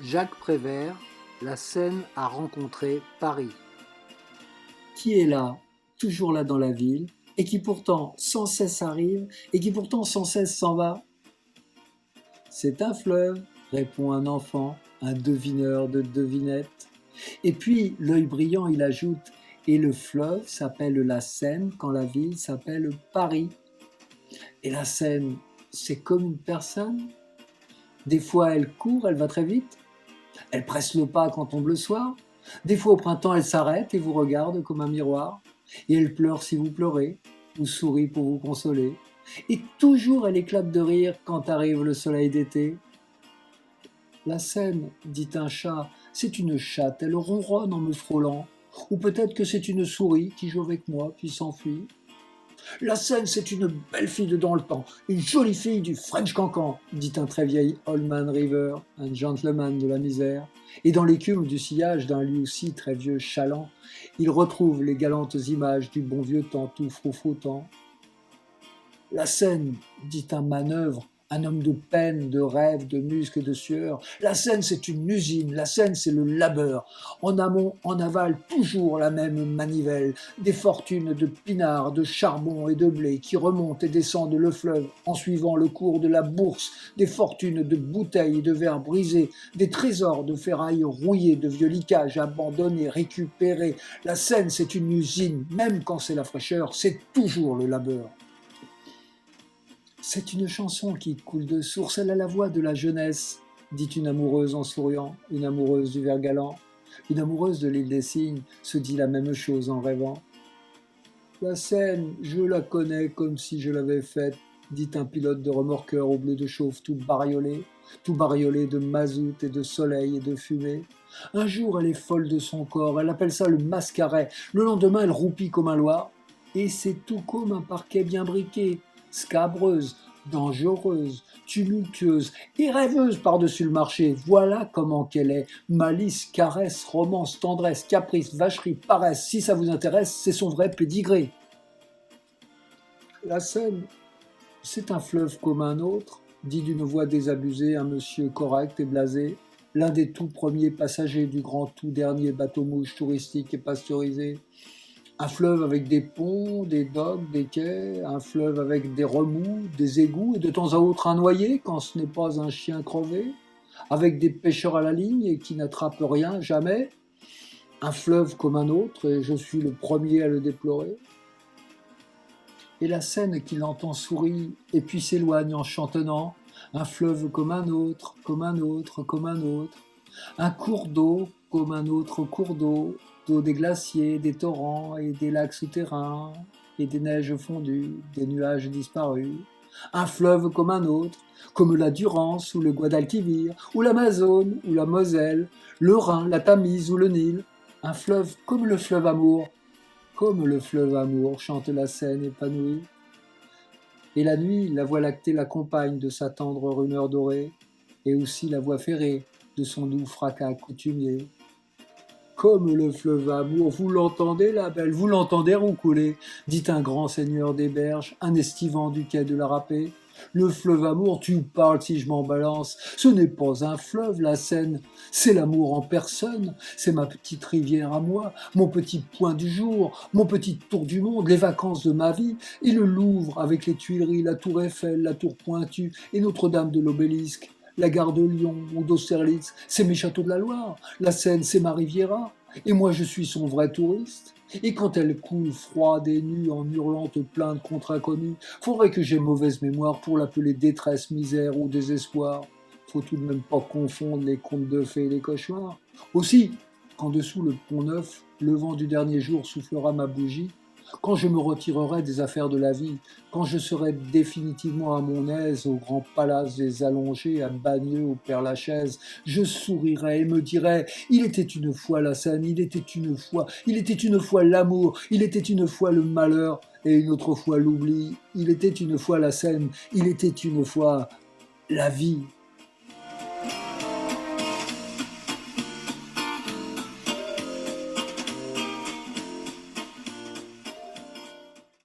Jacques Prévert, la Seine a rencontré Paris. Qui est là, toujours là dans la ville, et qui pourtant sans cesse arrive, et qui pourtant sans cesse s'en va? C'est un fleuve, répond un enfant, un devineur de devinettes. Et puis, l'œil brillant, il ajoute, et le fleuve s'appelle la Seine quand la ville s'appelle Paris. Et la Seine, c'est comme une personne. Des fois, elle court, elle va très vite. Elle presse le pas quand tombe le soir. Des fois, au printemps, elle s'arrête et vous regarde comme un miroir. Et elle pleure si vous pleurez, ou sourit pour vous consoler. Et toujours, elle éclate de rire quand arrive le soleil d'été. La Seine, dit un chat, c'est une chatte, elle ronronne en me frôlant. Ou peut-être que c'est une souris qui joue avec moi puis s'enfuit. La Seine, c'est une belle fille de dans le temps, une jolie fille du French Cancan, dit un très vieil Old Man River, un gentleman de la misère. Et dans l'écume du sillage d'un lui aussi très vieux chaland, il retrouve les galantes images du bon vieux temps tout froufroutant. La Seine, dit un manœuvre, un homme de peine, de rêve, de muscles et de sueur. La Seine, c'est une usine, la Seine, c'est le labeur. En amont, en aval, toujours la même manivelle. Des fortunes de pinards, de charbon et de blé qui remontent et descendent le fleuve en suivant le cours de la bourse. Des fortunes de bouteilles et de verres brisés. Des trésors de ferrailles rouillées, de vieux liquages abandonnés, récupérés. La Seine, c'est une usine. Même quand c'est la fraîcheur, c'est toujours le labeur. C'est une chanson qui coule de source, elle a la voix de la jeunesse, dit une amoureuse en souriant, une amoureuse du Vert galant. Une amoureuse de l'île des Cygnes se dit la même chose en rêvant. La Seine, je la connais comme si je l'avais faite, dit un pilote de remorqueur au bleu de chauffe tout bariolé de mazout et de soleil et de fumée. Un jour, elle est folle de son corps, elle appelle ça le mascaret. Le lendemain, elle roupit comme un loir. Et c'est tout comme un parquet bien briqué, scabreuse, dangereuse, tumultueuse et rêveuse par-dessus le marché. Voilà comment qu'elle est. Malice, caresse, romance, tendresse, caprice, vacherie, paresse. Si ça vous intéresse, c'est son vrai pédigré. La Seine, c'est un fleuve comme un autre, dit d'une voix désabusée un monsieur correct et blasé, l'un des tout premiers passagers du grand tout dernier bateau-mouche touristique et pasteurisé. Un fleuve avec des ponts, des docks, des quais, un fleuve avec des remous, des égouts et de temps à autre un noyé quand ce n'est pas un chien crevé, avec des pêcheurs à la ligne et qui n'attrapent rien, jamais. Un fleuve comme un autre et je suis le premier à le déplorer. Et la Seine qui l'entend sourit et puis s'éloigne en chantonnant. Un fleuve comme un autre, comme un autre, comme un autre. Un cours d'eau comme un autre cours d'eau des glaciers, des torrents et des lacs souterrains, et des neiges fondues, des nuages disparus. Un fleuve comme un autre, comme la Durance ou le Guadalquivir, ou l'Amazone ou la Moselle, le Rhin, la Tamise ou le Nil. Un fleuve comme le fleuve amour, chante la Seine épanouie. Et la nuit, la voie lactée l'accompagne de sa tendre rumeur dorée, et aussi la voie ferrée de son doux fracas coutumier. Comme le fleuve amour, vous l'entendez, la belle, vous l'entendez roucouler, dit un grand seigneur des berges, un estivant du quai de la Râpée. Le fleuve amour, tu parles si je m'en balance, ce n'est pas un fleuve, la Seine, c'est l'amour en personne, c'est ma petite rivière à moi, mon petit point du jour, mon petit tour du monde, les vacances de ma vie, et le Louvre avec les Tuileries, la tour Eiffel, la tour Pointue et Notre-Dame de l'Obélisque. La gare de Lyon ou d'Austerlitz, c'est mes châteaux de la Loire. La Seine, c'est ma Riviera. Et moi, je suis son vrai touriste. Et quand elle coule froide et nue en hurlant te plaindre contre inconnus, faudrait que j'aie mauvaise mémoire pour l'appeler détresse, misère ou désespoir. Faut tout de même pas confondre les contes de fées et les cauchemars. Aussi, quand dessous le pont neuf, le vent du dernier jour soufflera ma bougie, quand je me retirerai des affaires de la vie, quand je serai définitivement à mon aise au grand palace des allongés, à Bagneux, au Père-Lachaise, je sourirai et me dirai « Il était une fois la Seine, il était une fois l'amour, il était une fois le malheur, et une autre fois l'oubli, il était une fois la Seine, il était une fois la vie. »